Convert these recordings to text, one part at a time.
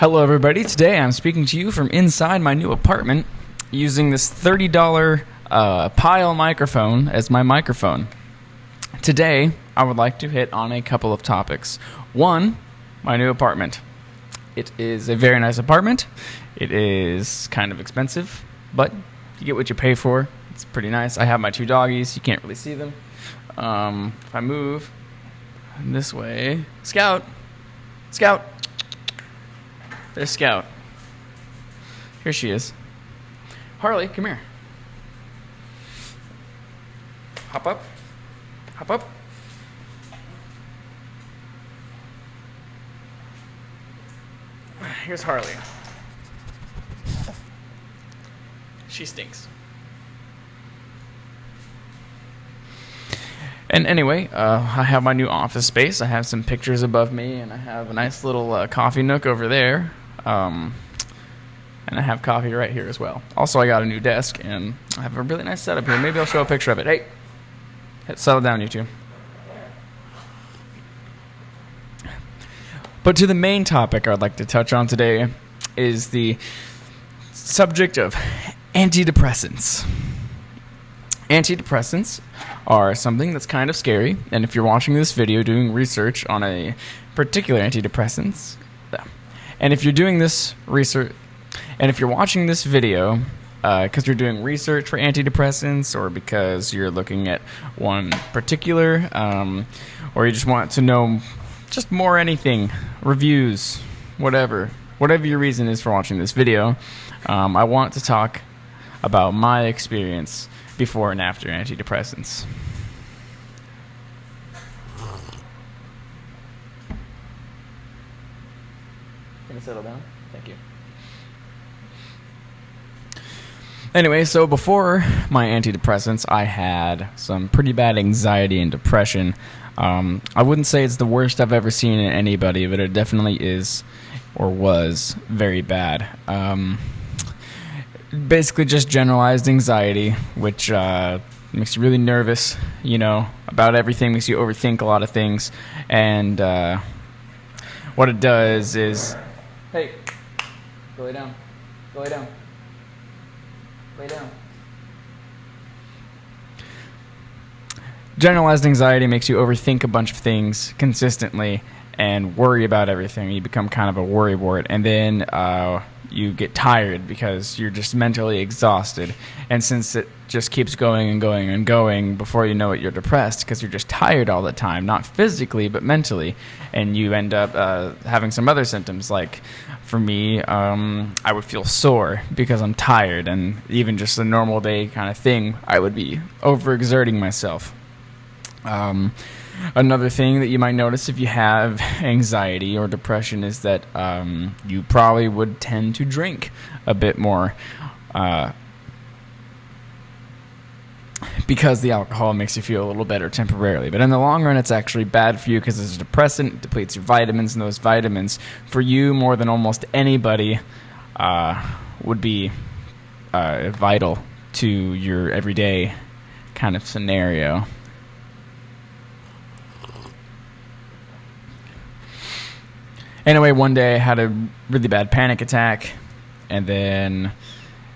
Hello everybody, today I'm speaking to you from inside my new apartment using this $30 Pile microphone as my microphone. Today, I would like to hit on a couple of topics. One, my new apartment. It is a very nice apartment. It is kind of expensive, but you get what you pay for. It's pretty nice. I have my two doggies. You can't really see them. If I move this way... Scout! Scout! There's Scout. Here she is. Harley, come here. Hop up. Hop up. Here's Harley. She stinks. And anyway, I have my new office space. I have some pictures above me, and I have a nice little coffee nook over there. And I have coffee right here as well. Also, I got a new desk, and I have a really nice setup here. Maybe I'll show a picture of it. Hey, settle down, you two. But to the main topic I'd like to touch on today is the subject of antidepressants. Antidepressants are something that's kind of scary, and if you're watching this video doing research on a particular antidepressants, and if you're doing this research, and if you're watching this video because you're doing research for antidepressants, or because you're looking at one particular, or you just want to know just more anything, reviews, whatever your reason is for watching this video, I want to talk about my experience before and after antidepressants. Can you settle down? Thank you. Anyway, so before my antidepressants, I had some pretty bad anxiety and depression. I wouldn't say it's the worst I've ever seen in anybody, but it definitely is, or was, very bad. Basically just generalized anxiety, which makes you really nervous, about everything, makes you overthink a lot of things, and what it does is... Hey, go lay down. Go lay down. Lay down. Generalized anxiety makes you overthink a bunch of things consistently and worry about everything. You become kind of a worrywart, and then you get tired because you're just mentally exhausted. And since it just keeps going and going and going, before you know it, you're depressed because you're just tired all the time, not physically but mentally, and you end up having some other symptoms. Like for me, I would feel sore because I'm tired, and even just a normal day kind of thing, I would be overexerting myself. Another thing that you might notice if you have anxiety or depression is that you probably would tend to drink a bit more because the alcohol makes you feel a little better temporarily. But in the long run, it's actually bad for you because it's a depressant, it depletes your vitamins, and those vitamins, for you more than almost anybody, would be vital to your everyday kind of scenario. Anyway, one day I had a really bad panic attack, and then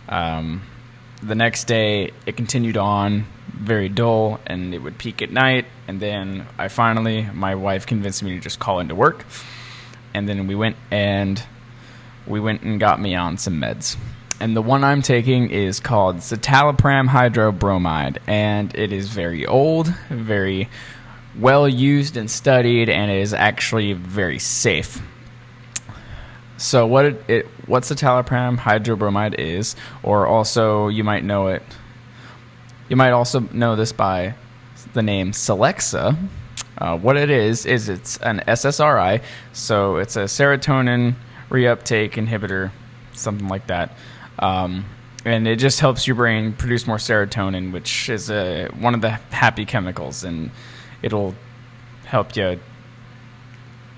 the next day it continued on, very dull, and it would peak at night, and then my wife convinced me to just call into work, and then we went and got me on some meds. And the one I'm taking is called Citalopram Hydrobromide, and it is very old, very well used and studied, and it is actually very safe. So what Citalopram Hydrobromide is, or also you might know it. You might also know this by the name Celexa. What it is it's an SSRI, so it's a serotonin reuptake inhibitor, something like that. And it just helps your brain produce more serotonin, which is one of the happy chemicals, and it'll help you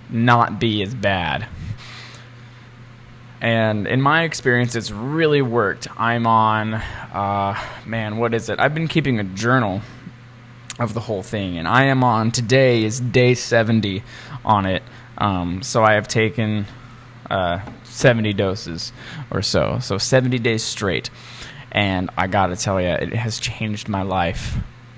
not be as bad. And in my experience, it's really worked. I'm on, what is it? I've been keeping a journal of the whole thing, and I am on, today is day 70 on it. So I have taken 70 doses or so. So 70 days straight. And I got to tell you, it has changed my life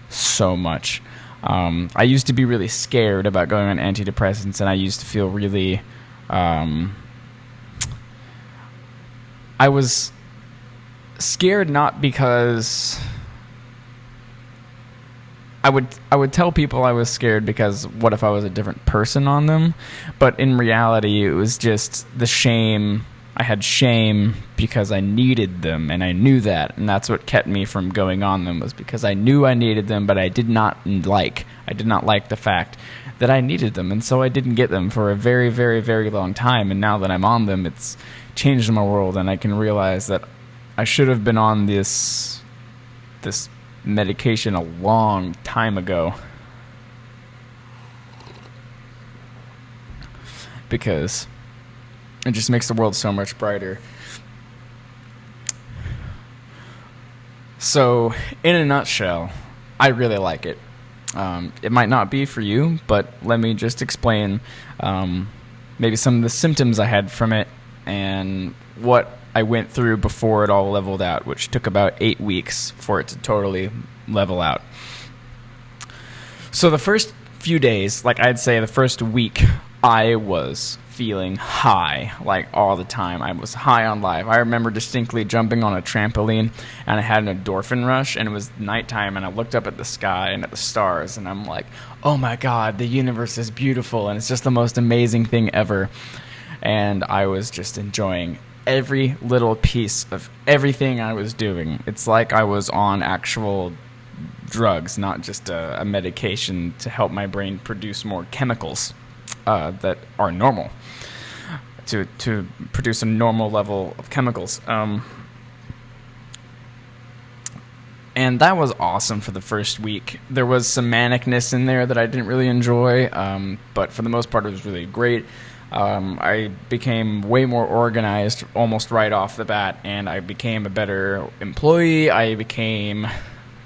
so much. I used to be really scared about going on antidepressants, and I used to feel really... I was scared not because... I would tell people I was scared because what if I was a different person on them? But in reality, it was just the shame. I had shame because I needed them, and I knew that, and that's what kept me from going on them, was because I knew I needed them, but I did not like the fact that I needed them, and so I didn't get them for a very, very, very long time. And now that I'm on them, it's changed my world, and I can realize that I should have been on this medication a long time ago, because it just makes the world so much brighter. So, in a nutshell, I really like it. It might not be for you, but let me just explain maybe some of the symptoms I had from it and what I went through before it all leveled out, which took about 8 weeks for it to totally level out. So the first few days, like I'd say the first week, I was feeling high, like all the time. I was high on life. I remember distinctly jumping on a trampoline, and I had an endorphin rush, and it was nighttime, and I looked up at the sky and at the stars, and I'm like, oh my God, the universe is beautiful, and it's just the most amazing thing ever. And I was just enjoying every little piece of everything I was doing. It's like I was on actual drugs, not just a medication to help my brain produce more chemicals that are normal, to produce a normal level of chemicals. And that was awesome for the first week. There was some manicness in there that I didn't really enjoy, but for the most part it was really great. I became way more organized almost right off the bat, and I became a better employee. I became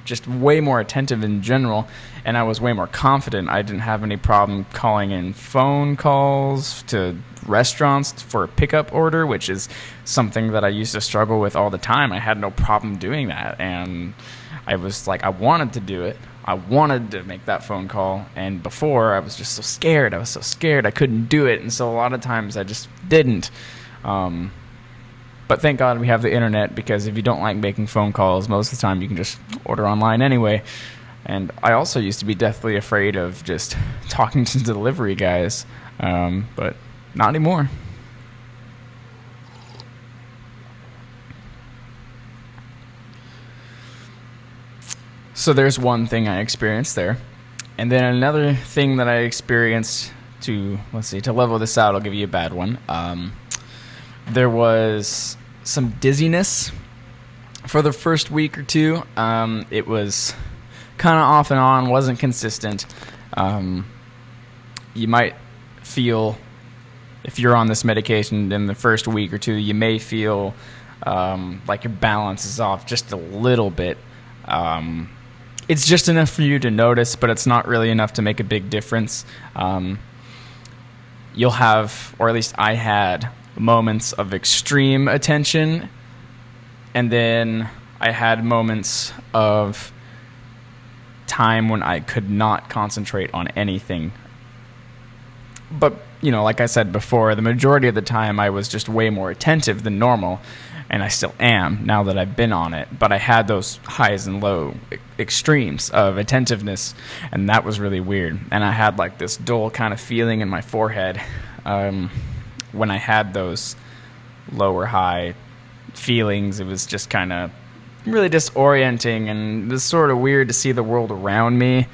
just way more attentive in general, and I was way more confident. I didn't have any problem calling in phone calls to restaurants for a pickup order, which is something that I used to struggle with all the time. I had no problem doing that, and I was like, I wanted to do it. I wanted to make that phone call, and before I was just so scared. I was so scared I couldn't do it, and so a lot of times I just didn't. But thank God we have the internet, because if you don't like making phone calls, most of the time you can just order online anyway. And I also used to be deathly afraid of just talking to delivery guys, but not anymore. So there's one thing I experienced there. And then another thing that I experienced to level this out, I'll give you a bad one. There was some dizziness for the first week or two. It was kind of off and on, wasn't consistent. You might feel, if you're on this medication in the first week or two, you may feel like your balance is off just a little bit. It's just enough for you to notice, but it's not really enough to make a big difference. You'll have, or at least I had, moments of extreme attention, and then I had moments of time when I could not concentrate on anything. But, like I said before, the majority of the time I was just way more attentive than normal, and I still am now that I've been on it. But I had those highs and low extremes of attentiveness, and that was really weird. And I had like this dull kind of feeling in my forehead when I had those lower high feelings. It was just kind of really disorienting, and it was sort of weird to see the world around me.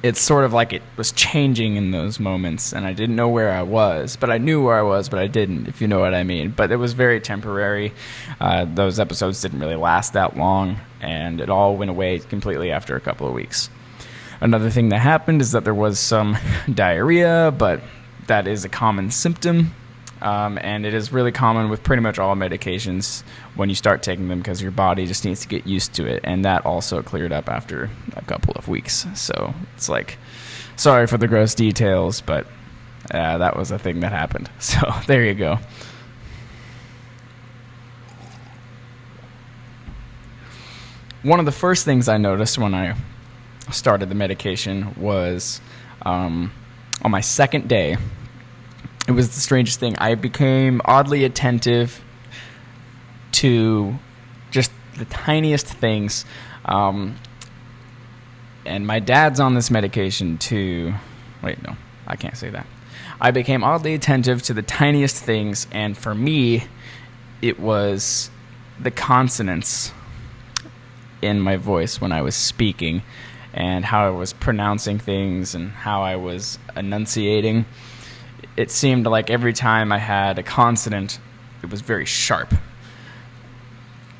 It's sort of like it was changing in those moments, and I didn't know where I was, but I knew where I was, but I didn't, if you know what I mean. But it was very temporary. Those episodes didn't really last that long, and it all went away completely after a couple of weeks. Another thing that happened is that there was some diarrhea, but that is a common symptom, and it is really common with pretty much all medications when you start taking them, because your body just needs to get used to it, and that also cleared up after a couple of weeks. So it's like, sorry for the gross details, but that was a thing that happened. So there you go. One of the first things I noticed when I started the medication was on my second day. It was the strangest thing. I became oddly attentive to just the tiniest things. And my dad's on this medication too. Wait, no, I can't say that. I became oddly attentive to the tiniest things, and for me, it was the consonants in my voice when I was speaking, and how I was pronouncing things and how I was enunciating. It seemed like every time I had a consonant, it was very sharp.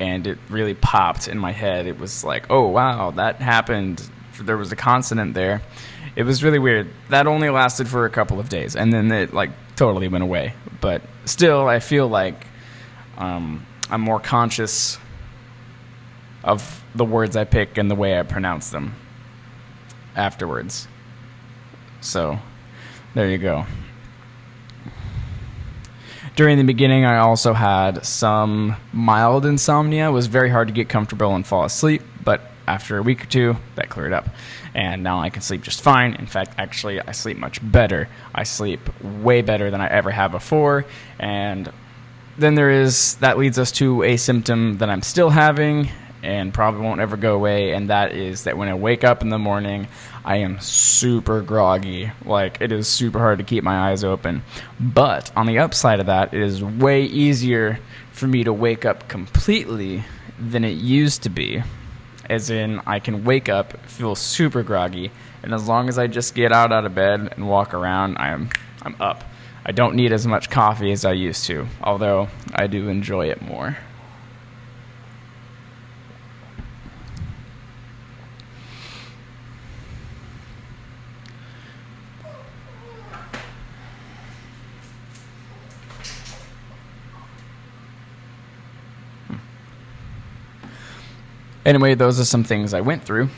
And it really popped in my head. It was like, oh, wow, that happened. There was a consonant there. It was really weird. That only lasted for a couple of days, and then it like totally went away. But still, I feel like I'm more conscious of the words I pick and the way I pronounce them afterwards. So, there you go. During the beginning, I also had some mild insomnia. It was very hard to get comfortable and fall asleep, but after a week or two, that cleared up. And now I can sleep just fine. In fact, actually, I sleep much better. I sleep way better than I ever have before. And then that leads us to a symptom that I'm still having and probably won't ever go away, and that is that when I wake up in the morning, I am super groggy. Like, it is super hard to keep my eyes open. But on the upside of that, it is way easier for me to wake up completely than it used to be. As in, I can wake up, feel super groggy, and as long as I just get out of bed and walk around, I'm up. I don't need as much coffee as I used to, although I do enjoy it more. Anyway, those are some things I went through.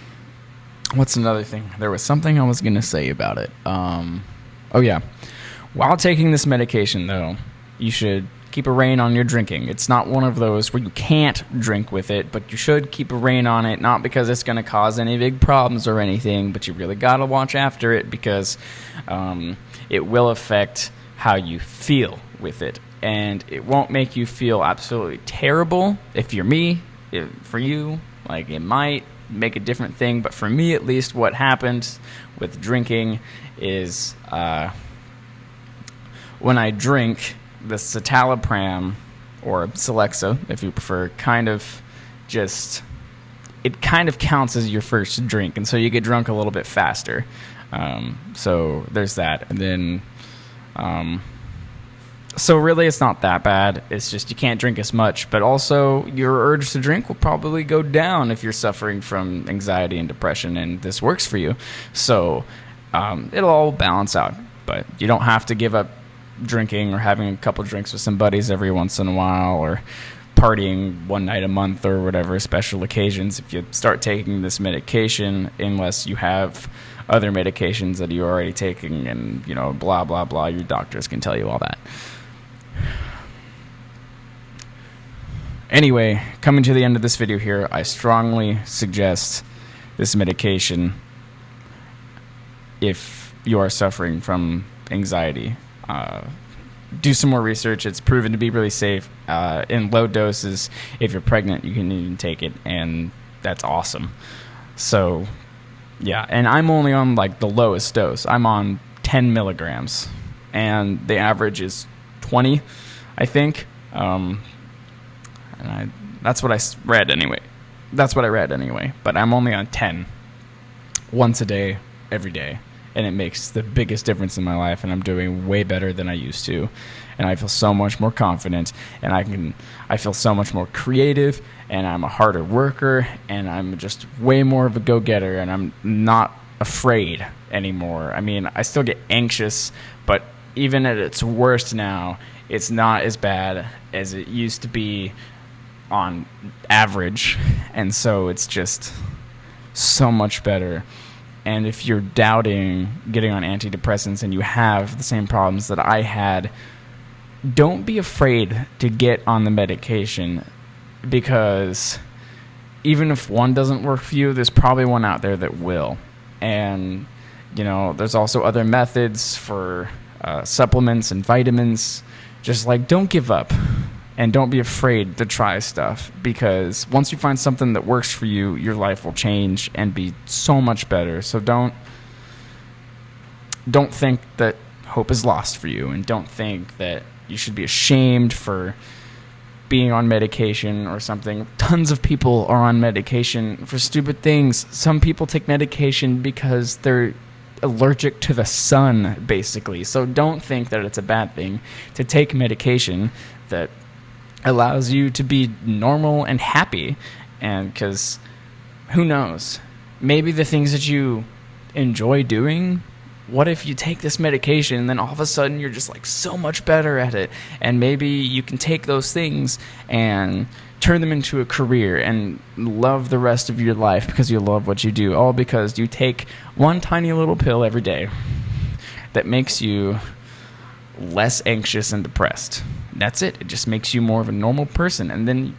What's another thing? There was something I was going to say about it. Oh, yeah. While taking this medication, though, you should keep a rein on your drinking. It's not one of those where you can't drink with it, but you should keep a rein on it, not because it's going to cause any big problems or anything, but you really got to watch after it because it will affect how you feel with it. And it won't make you feel absolutely terrible if you're me. For you, like, it might make a different thing, but for me at least, what happened with drinking is when I drink, the Citalopram, or Celexa if you prefer, it kind of counts as your first drink, and so you get drunk a little bit faster. So there's that. And then so really it's not that bad. It's just you can't drink as much, but also your urge to drink will probably go down if you're suffering from anxiety and depression, and this works for you. So it'll all balance out, but you don't have to give up drinking or having a couple drinks with some buddies every once in a while or partying one night a month or whatever, special occasions, if you start taking this medication, unless you have other medications that you're already taking and, you know, blah, blah, blah. Your doctors can tell you all that. Anyway, coming to the end of this video here, I strongly suggest this medication if you are suffering from anxiety. Do some more research. It's proven to be really safe. In low doses, if you're pregnant, you can even take it, and that's awesome. So, yeah, and I'm only on, like, the lowest dose. I'm on 10 milligrams, and the average is 20, I think. That's what I read anyway. That's what I read anyway. But I'm only on 10 once a day, every day. And it makes the biggest difference in my life, and I'm doing way better than I used to. And I feel so much more confident, and I feel so much more creative, and I'm a harder worker, and I'm just way more of a go-getter, and I'm not afraid anymore. I mean, I still get anxious, but even at its worst now, it's not as bad as it used to be on average. And so it's just so much better. And if you're doubting getting on antidepressants and you have the same problems that I had, don't be afraid to get on the medication, because even if one doesn't work for you, there's probably one out there that will. And, there's also other methods for supplements and vitamins. Just don't give up and don't be afraid to try stuff, because once you find something that works for you, your life will change and be so much better. So don't think that hope is lost for you, and don't think that you should be ashamed for being on medication or something. Tons of people are on medication for stupid things. Some people take medication because they're allergic to the sun, basically. So don't think that it's a bad thing to take medication that allows you to be normal and happy. And because who knows, maybe the things that you enjoy doing, what if you take this medication and then all of a sudden you're just so much better at it, and maybe you can take those things and turn them into a career and love the rest of your life because you love what you do, all because you take one tiny little pill every day that makes you less anxious and depressed. That's it. It just makes you more of a normal person. And then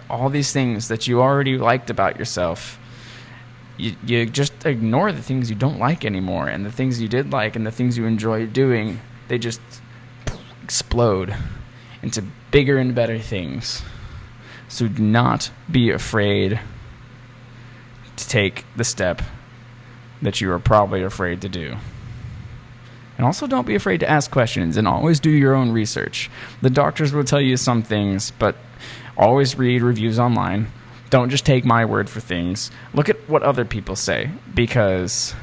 all these things that you already liked about yourself, you just ignore the things you don't like anymore, and the things you did like and the things you enjoy doing, they just explode into bigger and better things. So do not be afraid to take the step that you are probably afraid to do. And also don't be afraid to ask questions, and always do your own research. The doctors will tell you some things, but always read reviews online. Don't just take my word for things. Look at what other people say, because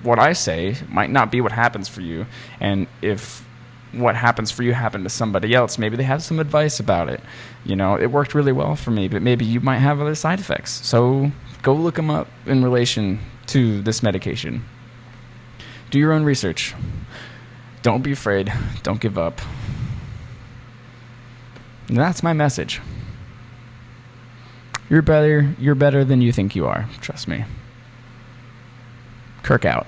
what I say might not be what happens for you. And if what happens for you happened to somebody else, maybe they have some advice about it. It worked really well for me, but maybe you might have other side effects. So go look them up in relation to this medication. Do your own research. Don't be afraid. Don't give up. And that's my message. You're better than you think you are. Trust me. Kirk out.